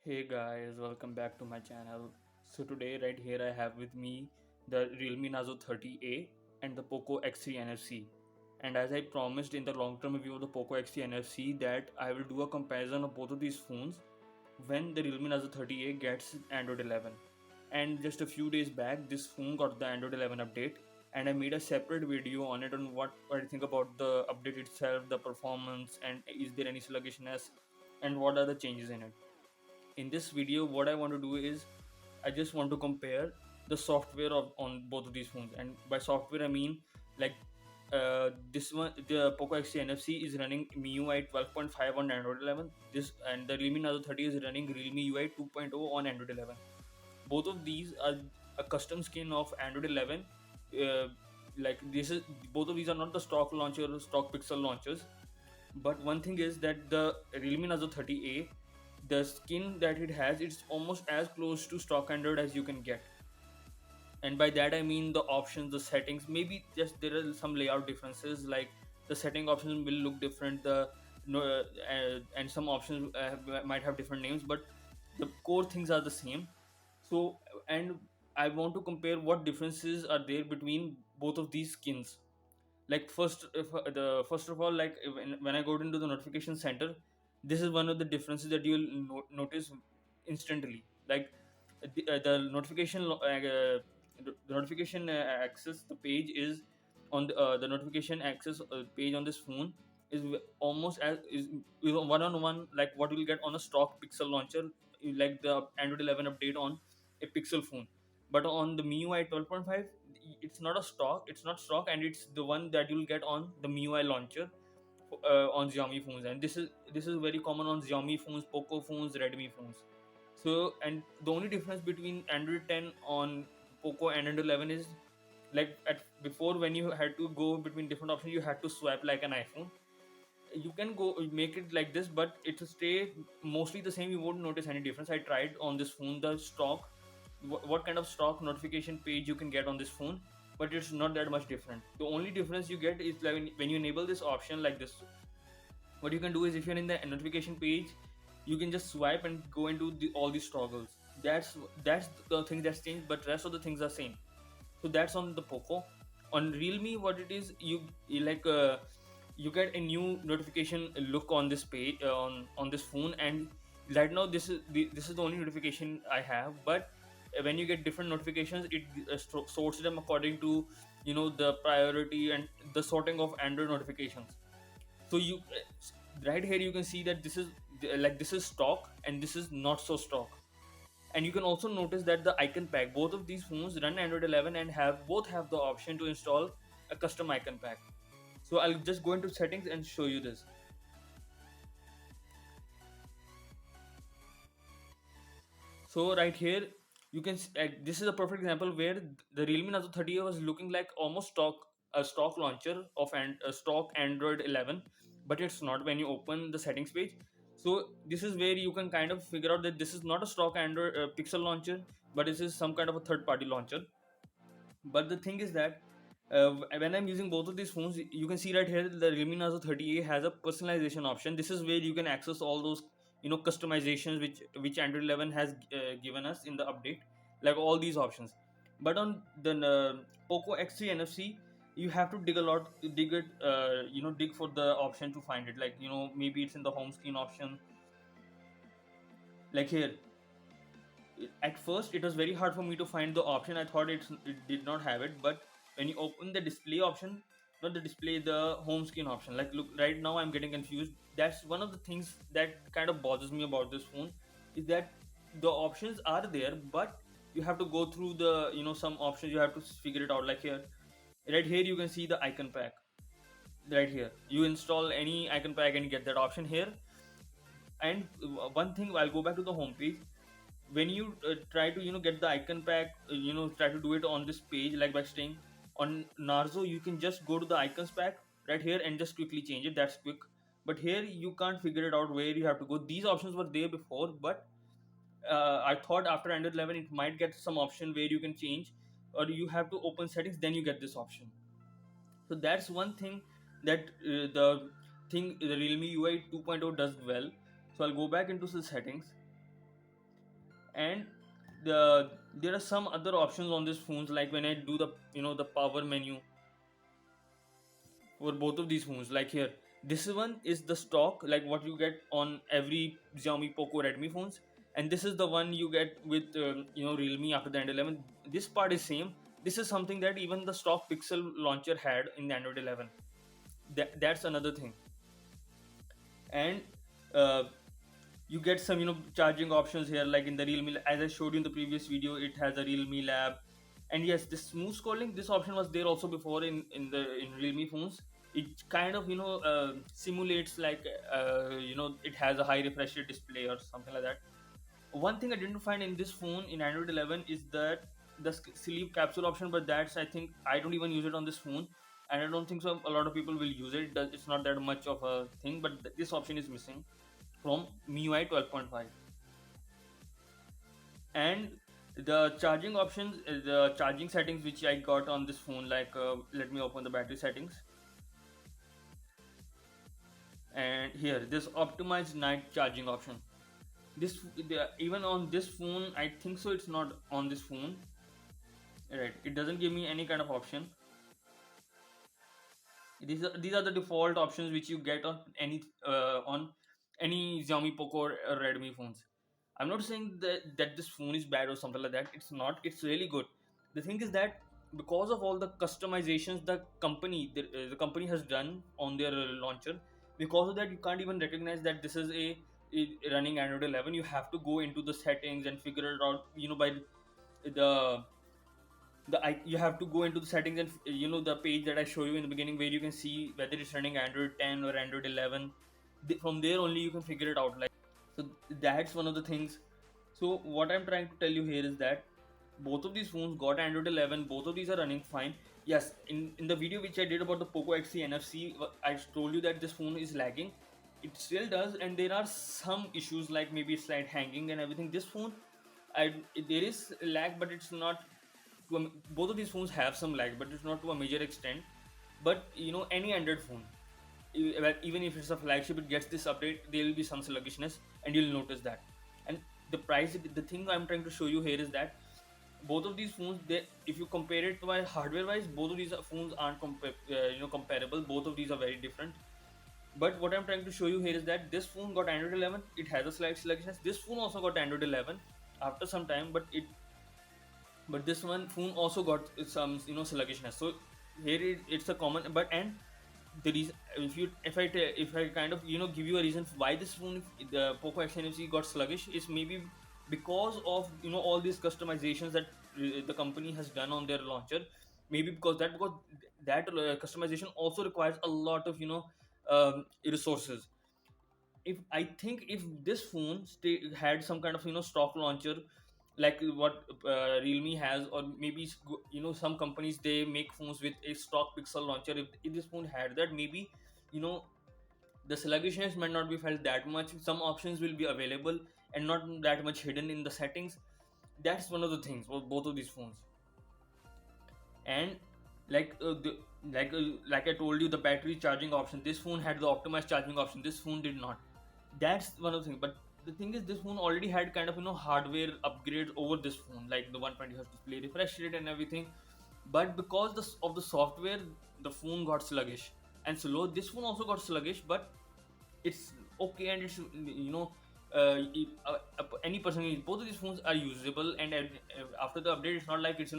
Hey guys, welcome back to my channel. So today right here I have with me the Realme Narzo 30A and the POCO X3 NFC. And as I promised in the long-term review of the POCO X3 NFC that I will do a comparison of both of these phones when the Realme Narzo 30A gets Android 11. And just a few days back this phone got the Android 11 update and I made a separate video on it on what I think about the update itself, the performance, and is there any sluggishness and what are the changes in it. In this video what I want to do is I just want to compare the software on both of these phones, and by software I mean like this one, the POCO X3 NFC is running MIUI 12.5 on Android 11. This and the Realme Narzo 30 is running Realme UI 2.0 on Android 11. Both of these are a custom skin of Android 11. Uh, like this is both of these are not the stock launcher or stock pixel launchers, but one thing is that the Realme Narzo 30A, the skin that it has, it's almost as close to stock Android as you can get. And by that I mean the options, the settings. Maybe just there are some layout differences, like the setting options will look different. The no, and some options might have different names, but the core things are the same. So, and I want to compare what differences are there between both of these skins. Like first of all, like when I go into the notification center, this is one of the differences that you'll notice instantly. Like the notification access, the page is on the notification access page on this phone is almost as is one on one like what you'll get on a stock pixel launcher, like the Android 11 update on a pixel phone. But on the MIUI 12.5, it's not stock, and it's the one that you'll get on the MIUI launcher on Xiaomi phones, and this is very common on Xiaomi phones, POCO phones, Redmi phones. So, and the only difference between Android 10 on POCO and Android 11 is like at before, when you had to go between different options, you had to swipe like an iPhone. You can go make it like this, but it will stay mostly the same. You won't notice any difference. I tried on this phone the stock, what kind of stock notification page you can get on this phone, but it's not that much different. The only difference you get is like when you enable this option like this, what you can do is if you're in the notification page, you can just swipe and go into all these toggles. That's the thing that's changed, but rest of the things are same. So that's on the POCO. On Realme, what it is, you like you get a new notification look on this page on this phone, and right now this is the only notification I have. But when you get different notifications, it sorts them according to the priority and the sorting of Android notifications. So you right here you can see that this is stock and this is not so stock. And you can also notice that the icon pack, both of these phones run Android 11 and have the option to install a custom icon pack. So I'll just go into settings and show you this. So right here you can this is a perfect example where the Realme Narzo 30 was looking like almost a stock launcher of a stock Android 11, but it's not when you open the settings page. So this is where you can kind of figure out that this is not a stock Android Pixel launcher, but this is some kind of a third party launcher. But the thing is that when I'm using both of these phones, you can see right here the Realme Narzo 30A has a personalization option. This is where you can access all those customizations which Android 11 has given us in the update, like all these options. But on the POCO X3 NFC, you have to dig a lot, dig for the option to find it. Like maybe it's in the home screen option. Like here, at first it was very hard for me to find the option. I thought it did not have it, but when you open the display option, not the display, the home screen option, like look, right now I'm getting confused. That's one of the things that kind of bothers me about this phone, is that the options are there, but you have to go through the some options, you have to figure it out. Like here, right here you can see the icon pack. Right here you install any icon pack and get that option here. And one thing, I'll go back to the home page. When you try to get the icon pack, try to do it on this page, like by staying on Narzo, you can just go to the icons pack right here and just quickly change it. That's quick. But here you can't figure it out where you have to go. These options were there before, but I thought after Android 11 it might get some option where you can change, or you have to open settings, then you get this option. So that's one thing that the Realme UI 2.0 does well. So I'll go back into the settings. And there are some other options on these phones, like when I do the the power menu for both of these phones. Like here, this one is the stock, like what you get on every Xiaomi, Poco, Redmi phones, and this is the one you get with Realme after the Android 11. This part is same. This is something that even the stock Pixel launcher had in the Android 11. That's another thing. And uh, you get some charging options here, like in the Realme, as I showed you in the previous video, it has a Realme Lab. And yes, this smooth scrolling, this option was there also before in Realme phones. It kind of simulates like it has a high refresh rate display or something like that. One thing I didn't find in this phone in Android 11 is that the sleep capsule option, but that's, I think, I don't even use it on this phone, and I don't think so a lot of people will use it. It's not that much of a thing, but this option is missing from MIUI 12.5. And the charging options, the charging settings which I got on this phone, like let me open the battery settings. And here, this optimized night charging option, even on this phone, I think so it's not on this phone, right? It doesn't give me any kind of option. These are the default options which you get on any Xiaomi, Poco, or Redmi phones. I'm not saying that this phone is bad or something like that. It's not. It's really good. The thing is that because of all the customizations the company has done on their launcher, because of that you can't even recognize that this is a running Android 11. You have to go into the settings and figure it out. By the you have to go into the settings and the page that I show you in the beginning, where you can see whether it's running Android 10 or Android 11. From there only you can figure it out. Like, so that's one of the things. So what I'm trying to tell you here is that both of these phones got Android 11. Both of these are running fine. Yes, in the video which I did about the POCO X3 NFC, I told you that this phone is lagging. It still does, and there are some issues like maybe slight hanging and everything. This phone, there is lag, but it's not. Both of these phones have some lag, but it's not to a major extent. But any Android phone, even if it's a flagship, it gets this update, there will be some sluggishness, and you'll notice that. And the thing I'm trying to show you here is that both of these phones, if you compare it by hardware wise, both of these phones aren't comparable. Both of these are very different. But what I'm trying to show you here is that this phone got Android 11. It has a slight sluggishness. This phone also got Android 11 after some time, but this one phone also got some sluggishness. So here it's a common. But and the reason, if I kind of give you a reason why this phone, the Poco X NFC, got sluggish, is maybe because of all these customizations that the company has done on their launcher. Maybe because that customization also requires a lot of resources. If I think if this phone had some kind of stock launcher, like what Realme has, or maybe some companies, they make phones with a stock Pixel launcher. If this phone had that, maybe you know the sluggishness might not be felt that much. Some options will be available and not that much hidden in the settings. That's one of the things for both of these phones. And like like I told you, the battery charging option, this phone had the optimized charging option, this phone did not. That's one of the things. But the thing is, this phone already had kind of hardware upgrades over this phone, like the 120 Hz display refresh rate and everything. But because of the software, the phone got sluggish and slow. This phone also got sluggish, but it's okay, and it's any person both of these phones are usable. And after the update, it's not like it's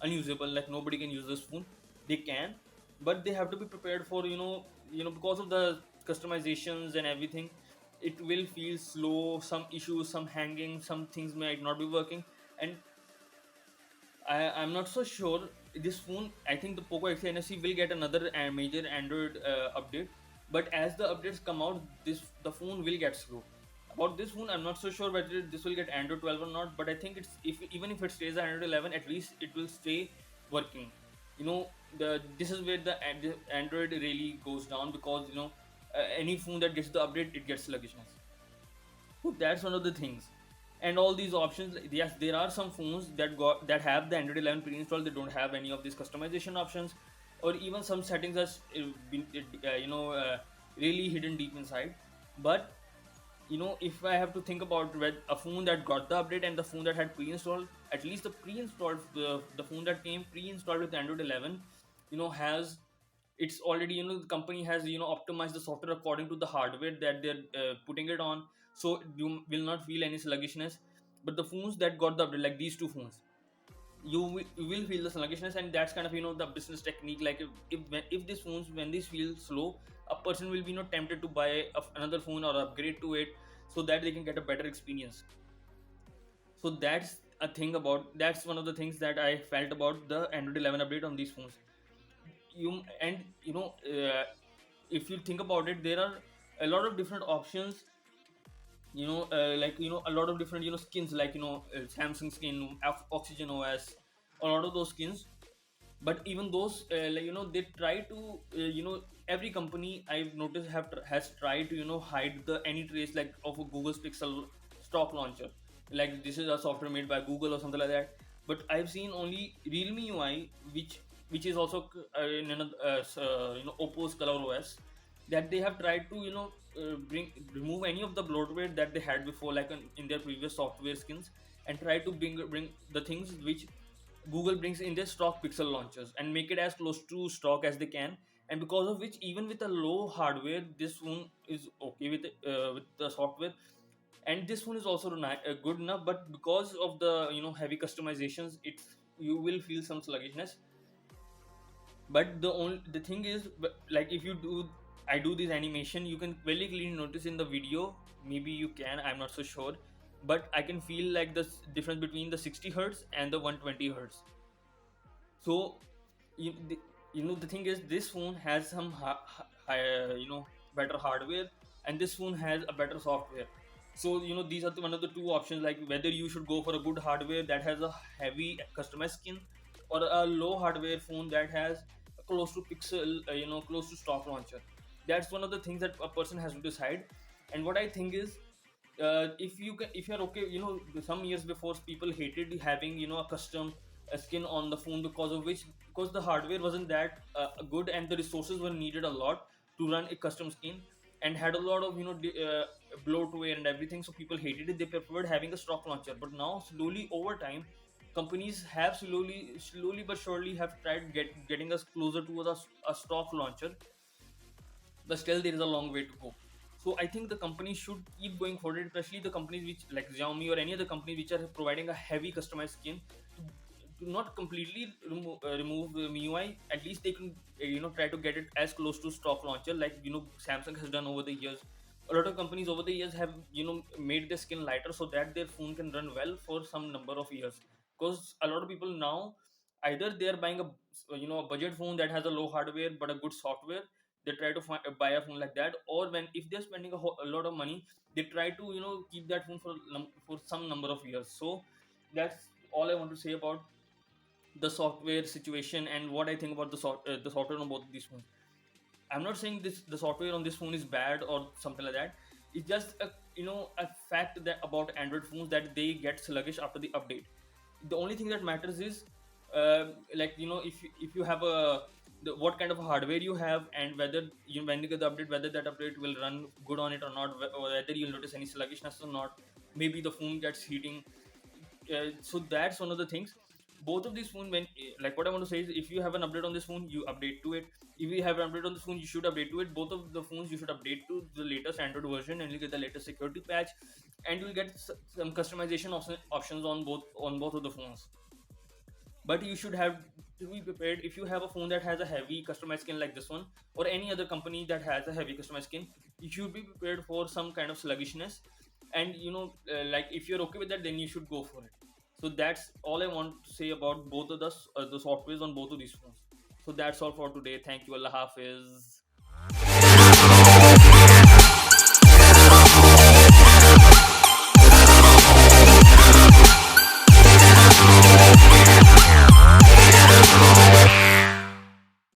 unusable, like nobody can use this phone. They can, but they have to be prepared for because of the customizations and everything. It will feel slow, some issues, some hanging, some things might not be working. And I'm not so sure. This phone, I think the Poco X3 NFC will get another major Android update. But as the updates come out, the phone will get slow. About this phone, I'm not so sure whether this will get Android 12 or not. But I think even if it stays Android 11, at least it will stay working. This is where the Android really goes down, because any phone that gets the update, it gets sluggishness. So that's one of the things. And all these options, yes, there are some phones that have the Android 11 pre-installed. They don't have any of these customization options, or even some settings that's been really hidden deep inside. But if I have to think about a phone that got the update and the phone that had pre-installed, at least the pre-installed, the phone that came pre-installed with Android 11, has, it's already, the company has, optimized the software according to the hardware that they're putting it on, so you will not feel any sluggishness. But the phones that got the update, like these two phones, you will feel the sluggishness, and that's kind of, the business technique. Like if these phones, when these feel slow, a person will be not tempted to buy another phone or upgrade to it, so that they can get a better experience. So that's one of the things that I felt about the Android 11 update on these phones. you and you know if you think about it, there are a lot of different options, like, a lot of different, skins, like, Samsung skin, Oxygen OS, a lot of those skins. But even those, like, they try to, every company I've noticed has tried to, hide the any trace, like, of a Google's Pixel stock launcher, like this is a software made by Google or something like that. But I've seen only Realme UI, which is also in another, Oppo's Color OS, that they have tried to, bring remove any of the bloatware that they had before, like in their previous software skins, and try to bring the things which Google brings in their stock Pixel launchers, and make it as close to stock as they can. And because of which, even with a low hardware, this phone is okay with the software, and this one is also good enough. But because of the, heavy customizations, you will feel some sluggishness. But the thing is, like, if you do, I do this animation, you can very clearly notice in the video, maybe you can, I'm not so sure, but I can feel like the difference between the 60 hertz and the 120 hertz. So the thing is, this phone has some higher, better hardware, and this phone has a better software. So these are one of the two options, like whether you should go for a good hardware that has a heavy customized skin, or a low hardware phone that has a close to pixel, close to stock launcher. That's one of the things that a person has to decide. And what I think is, if you're okay, some years before, people hated having, a custom skin on the phone, because the hardware wasn't that good, and the resources were needed a lot to run a custom skin, and had a lot of, bloatware and everything, so people hated it. They preferred having a stock launcher. But now, slowly over time, companies have slowly but surely have tried getting us closer to a stock launcher, but still there is a long way to go. So I think the companies should keep going forward, especially the companies which, like Xiaomi or any other company, which are providing a heavy customized skin, to not completely remove the MIUI. At least they can, try to get it as close to stock launcher, like, Samsung has done over the years. A lot of companies over the years have, made their skin lighter, so that their phone can run well for some number of years. Because a lot of people now, either they are buying a budget phone that has a low hardware but a good software, they try to buy a phone like that. Or when, if they're spending a lot of money, they try to, keep that phone for some number of years. So that's all I want to say about the software situation, and what I think about the software on both of these phones. I'm not saying the software on this phone is bad or something like that. It's just a fact that about Android phones, that they get sluggish after the update. The only thing that matters is, like, if you have what kind of hardware you have, and whether when you get the update, whether that update will run good on it or not, or whether you'll notice any sluggishness or not. Maybe the phone gets heating. So that's one of the things. Both of these phone, when, like, what I want to say is, if you have an update on this phone, you update to it. If you have an update on this phone, you should update to it. Both of the phones, you should update to the latest Android version, and you get the latest security patch, and you'll get some customization options on both of the phones. But you should have to be prepared. If you have a phone that has a heavy customized skin like this one, or any other company that has a heavy customized skin, you should be prepared for some kind of sluggishness. And like, if you're okay with that, then you should go for it. So that's all I want to say about both of the softwares on both of these phones. So that's all for today. Thank you. Allah Hafiz.